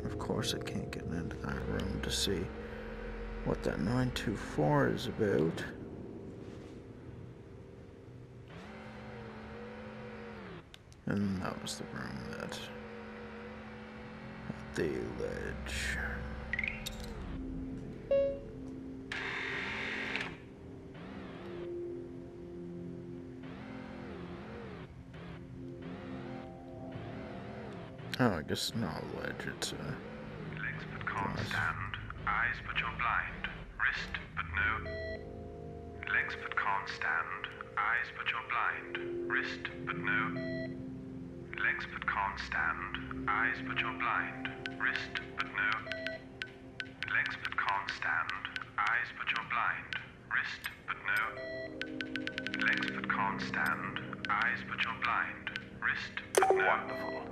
Of course I can't get into that room to see what that 924 is about. And that was the room that had the ledge. Oh, I guess it's not a ledge, it's a... Legs but can't stand, eyes but you're blind, wrist but no. Legs but can't stand, eyes but you're blind, wrist but no. Legs but can't stand, eyes but you're blind, wrist but no. Legs but can't stand, eyes but you're blind, wrist but no. Legs but can't stand, eyes but you're blind, wrist but no. Wonderful.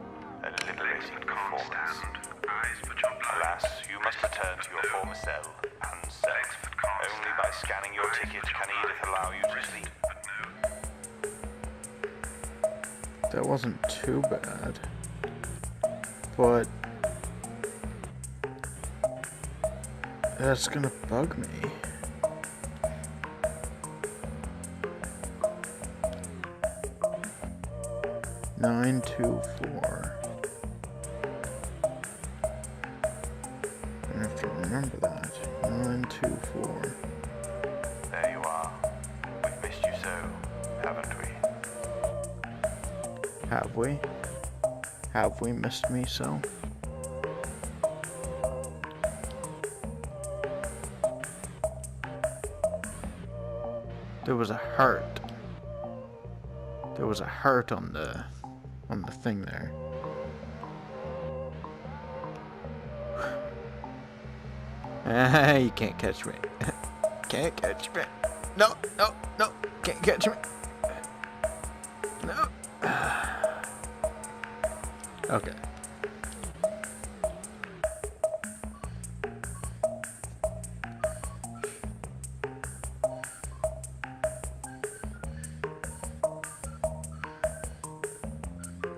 A liberating performance. Alas, you must return to your former cell, and self. Only by scanning your ticket can Edith allow you to sleep. That wasn't too bad. But... that's gonna bug me. Nine, 2, 4. I have to remember that. 9, 2, 4. There you are. We've missed you so, haven't we? Have we? Have we missed me so? There was a heart. There was a heart on the thing there. You can't catch me. Can't catch me. No, no, no. Can't catch me. No. Okay.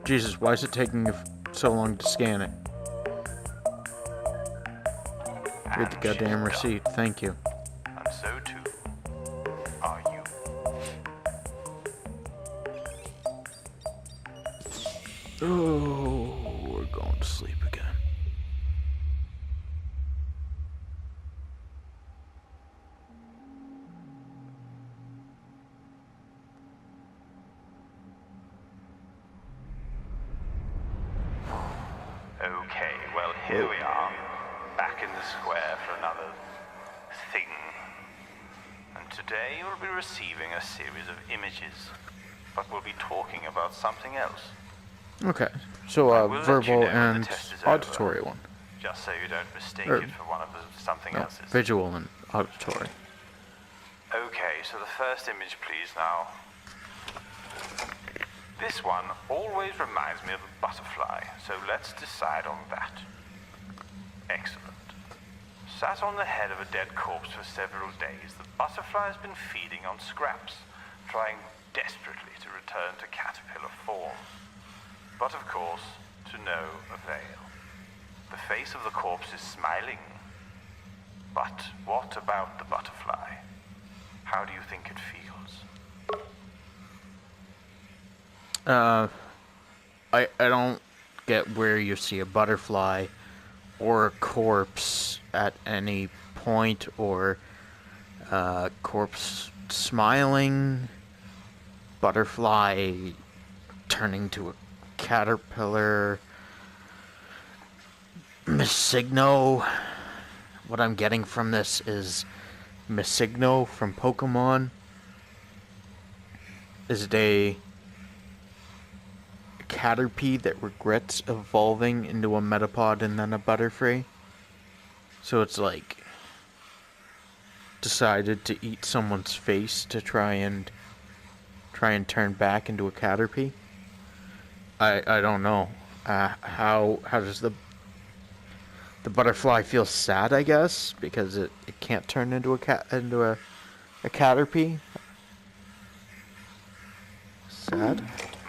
Jesus, why is it taking so long to scan it? Read the goddamn receipt, thank you. And so too are you. Oh, we're going to sleep again. Okay, well, here we are, back in the square for another thing. And today you'll be receiving a series of images, but we'll be talking about something else. Okay, so I will let you verbal know when the and test is auditory over, one. just so you don't mistake Or- it for one of the something No, else's. visual and auditory. Okay, so the first image, please, now. This one always reminds me of a butterfly, so let's decide on that. Excellent. Sat on the head of a dead corpse for several days, the butterfly has been feeding on scraps, trying desperately to return to caterpillar form. But of course, to no avail. The face of the corpse is smiling. But what about the butterfly? How do you think it feels? I don't get where you see a butterfly or a corpse at any point, or corpse smiling, butterfly turning to a caterpillar, Missigno. What I'm getting from this is Missigno from Pokemon. Is it a Caterpie that regrets evolving into a Metapod and then a Butterfree? So it's like decided to eat someone's face to try and turn back into a Caterpie. I don't know. How does the butterfly feel? Sad, I guess, because it can't turn into a Caterpie. Sad.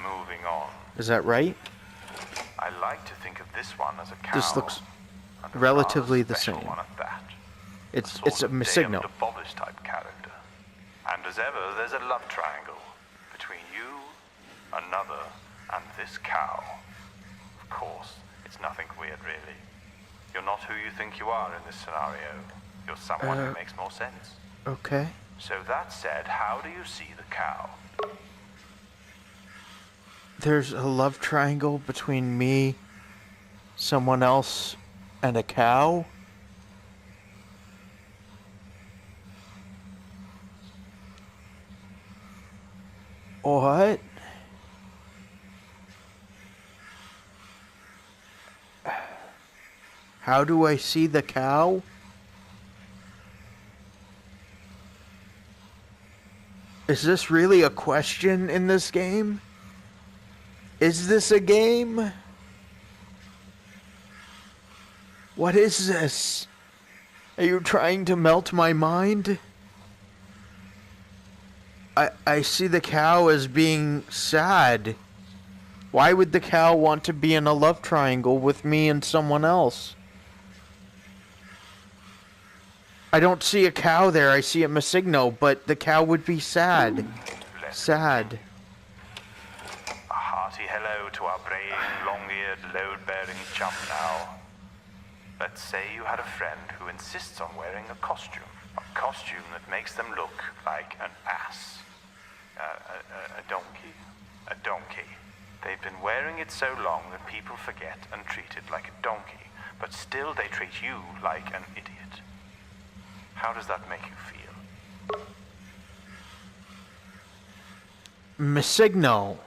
Moving on. Is that right? I like to think of this one as a cow. This looks and a Relatively rather the special same. one at that. It's sort a of Day of Missigno. the Bobbish type character. And as ever, there's a love triangle between you, another, and this cow. Of course, it's nothing weird, really. You're not who you think you are in this scenario. You're someone who makes more sense. Okay. So that said, how do you see the cow? There's a love triangle between me, someone else, and a cow? What? How do I see the cow? Is this really a question in this game? Is this a game? What is this? Are you trying to melt my mind? I see the cow as being sad. Why would the cow want to be in a love triangle with me and someone else? I don't see a cow there, I see a Missigno, but the cow would be sad. Sad. A hearty hello to our braying, long-eared, load-bearing chum now. Let's say you had a friend who insists on wearing a costume. A costume that makes them look like an ass. A donkey. A donkey. They've been wearing it so long that people forget and treat it like a donkey, but still they treat you like an idiot. How does that make you feel? Missigno.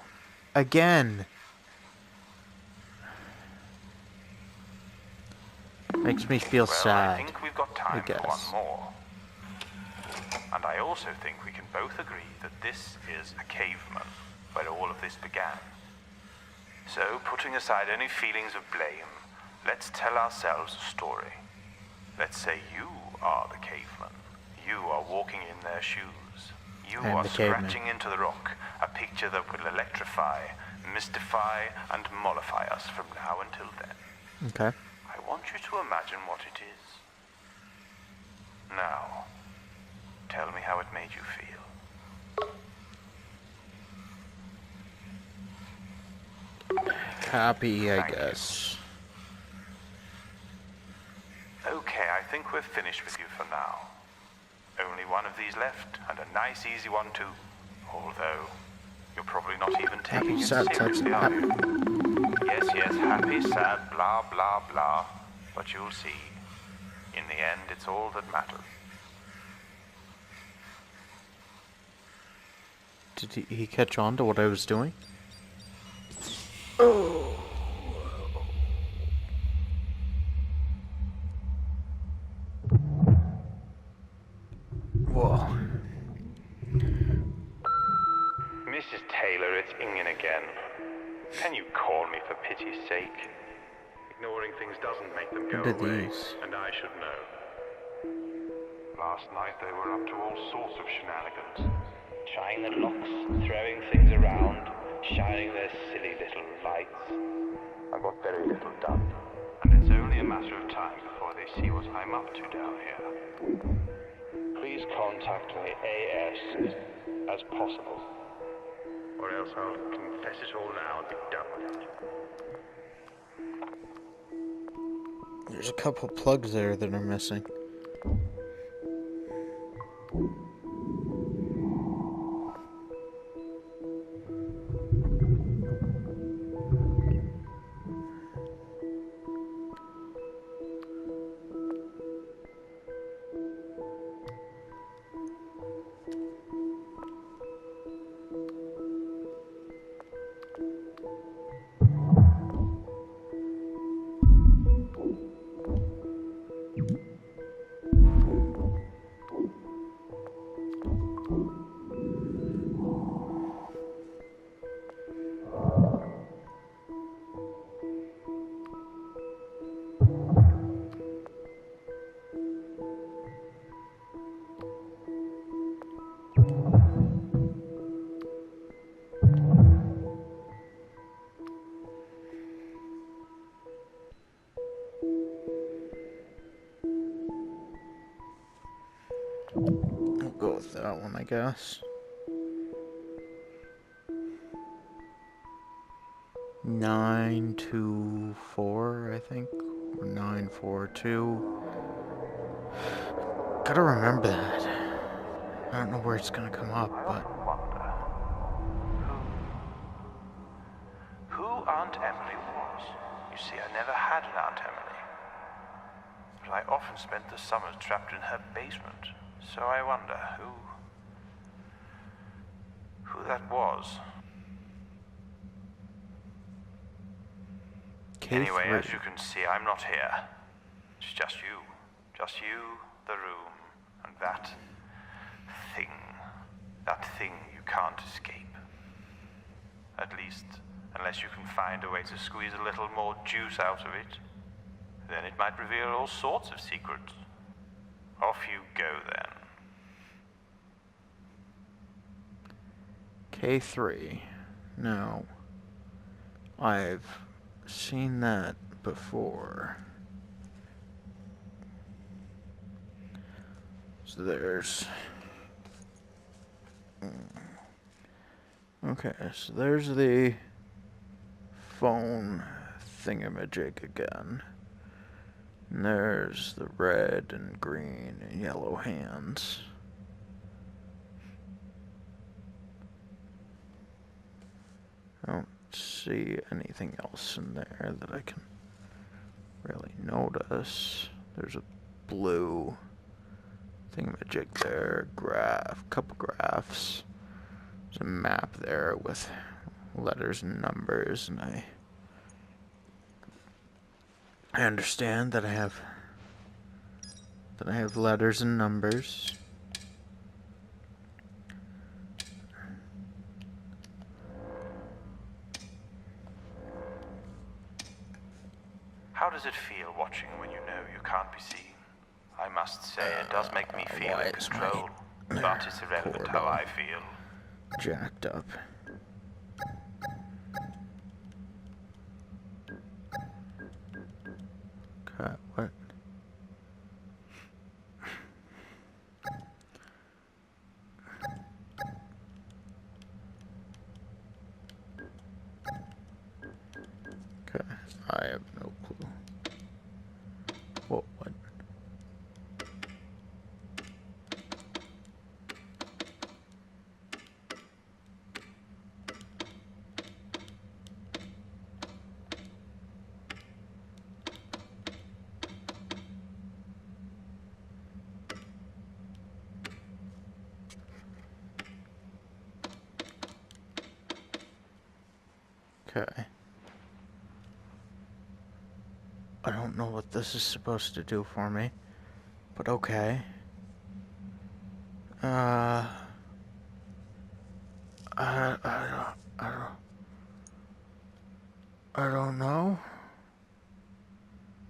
Again. Makes me feel Well, sad. I think we've got time for one guess. more. And I also think we can both agree that this is a caveman, where all of this began. So, putting aside any feelings of blame, let's tell ourselves a story. Let's say you are the caveman. You are walking in their shoes. You I am are the caveman. scratching into the rock, a picture that will electrify, mystify, and mollify us from now until then. Okay. I want you to imagine what it is. Now, tell me how it made you feel. Happy, I Thank you. guess. Okay, I think we're finished with you for now. Only one of these left, and a nice easy one too. Although, you're probably not even taking Happy, it sad, seriously, sad, are you? Yes, happy, sad, blah, blah, blah. But you'll see. In the end, it's all that matters. Did he catch on to what I was doing? Whoa. Mrs. Taylor, it's Ingen again. Can you call me for pity's sake? Ignoring things doesn't make them go What are away, these? and I should know. Last night they were up to all sorts of shenanigans. Trying the locks, throwing things around, shining their silly little lights. I got very little done. And it's only a matter of time before they see what I'm up to down here. Please contact me AS as possible. Or else I'll confess it all now and be done with it. There's a couple plugs there that are missing. go with that one, I guess. 924, I think, or 942. Gotta remember that. I don't know where it's gonna come up, I but often wonder who Aunt Emily was. You see, I never had an Aunt Emily, but I often spent the summers trapped in her basement. So I wonder who that was. K3. Anyway, as you can see, I'm not here. It's just you. Just you, the room, and that thing. That thing you can't escape. At least, unless you can find a way to squeeze a little more juice out of it. Then it might reveal all sorts of secrets. Off you go, then. K3. Now, I've seen that before. So there's... Okay, so there's the phone thingamajig again. And there's the red and green and yellow hands. I don't see anything else in there that I can really notice. There's a blue thingamajig there, couple graphs. There's a map there with letters and numbers, and I understand that I have letters and numbers. How does it feel watching when you know you can't be seen? I must say, it does make me feel why in is control, my but it's irrelevant how I feel. Jacked up. Okay, what? Okay, I have no clue. What? Okay. I don't know what this is supposed to do for me, but okay. I don't know.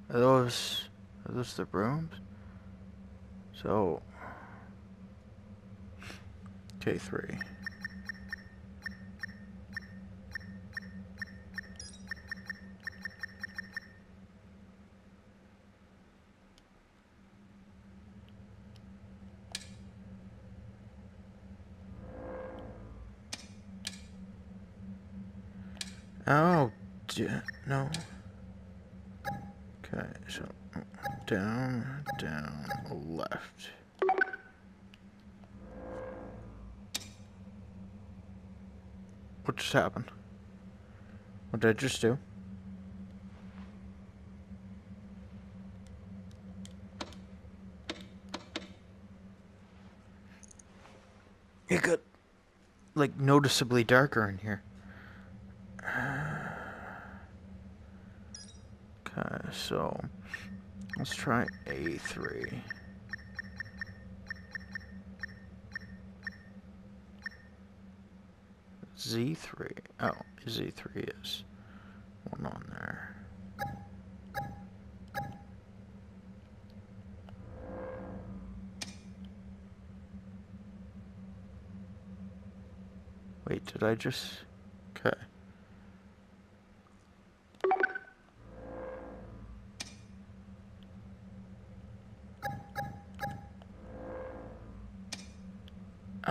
Are those the rooms? So, K3. Oh, no. Okay, so down, left. What just happened? What did I just do? It got, like, noticeably darker in here. Okay, so let's try A3. Z3. Oh, Z3 is one on there. Wait, did I just... Okay.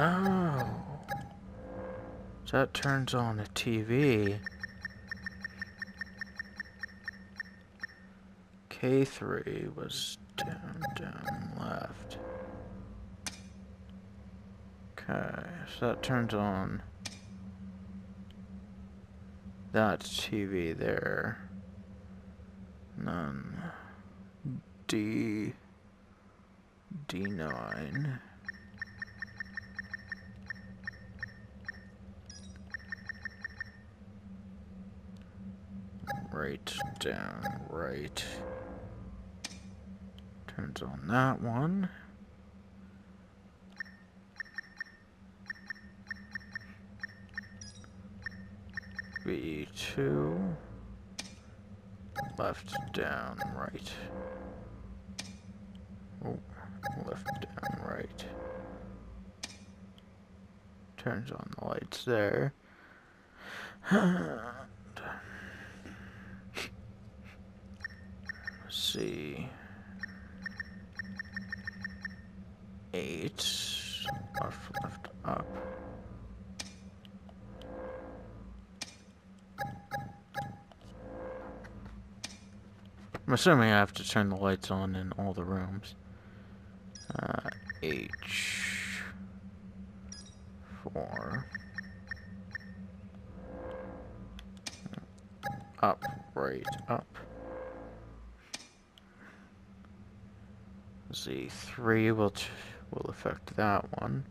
Oh. So that turns on the TV. K3 was down, down, left. Okay, so that turns on that TV there. None. D9. Right, down, right. Turns on that one. B2. Left, down, right. Oh, left, down, right. Turns on the lights there. C 8 left up. I'm assuming I have to turn the lights on in all the rooms. H 4 up, right, up. Z3 will affect that one,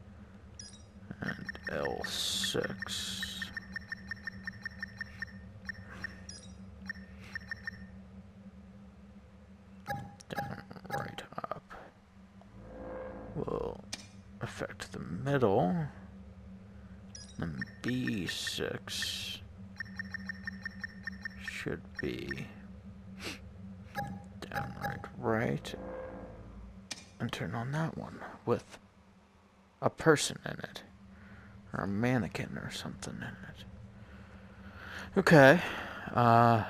and L6. Down, right, up. Will affect the middle. Then B6 should be down, right, right. And turn on that one with a person in it. Or a mannequin or something in it. Okay. Now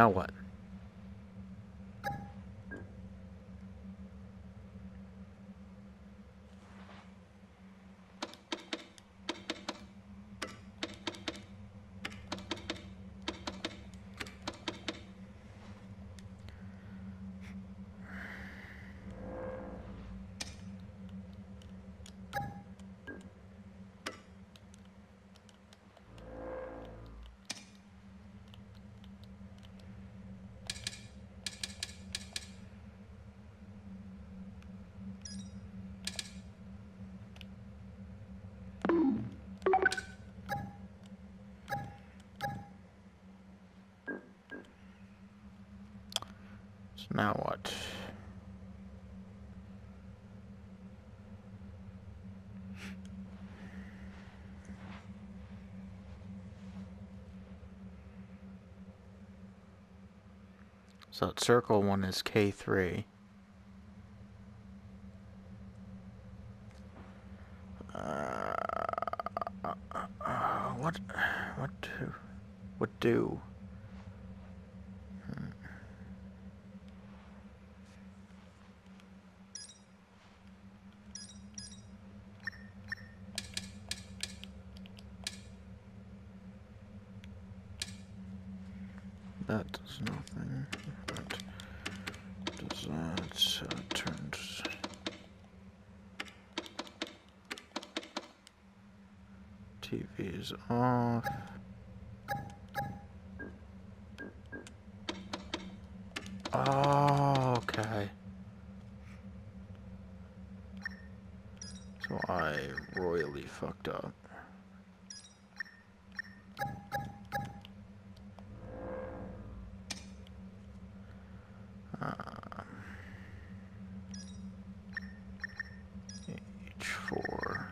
what? So now what? So that circle one is K3. What do? That does nothing. That does that. Turns. TV is off. Oh, okay. So I royally fucked up. H4.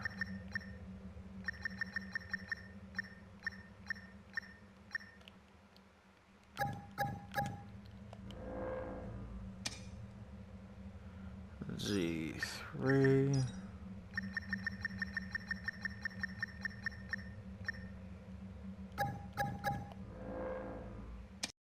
Z3.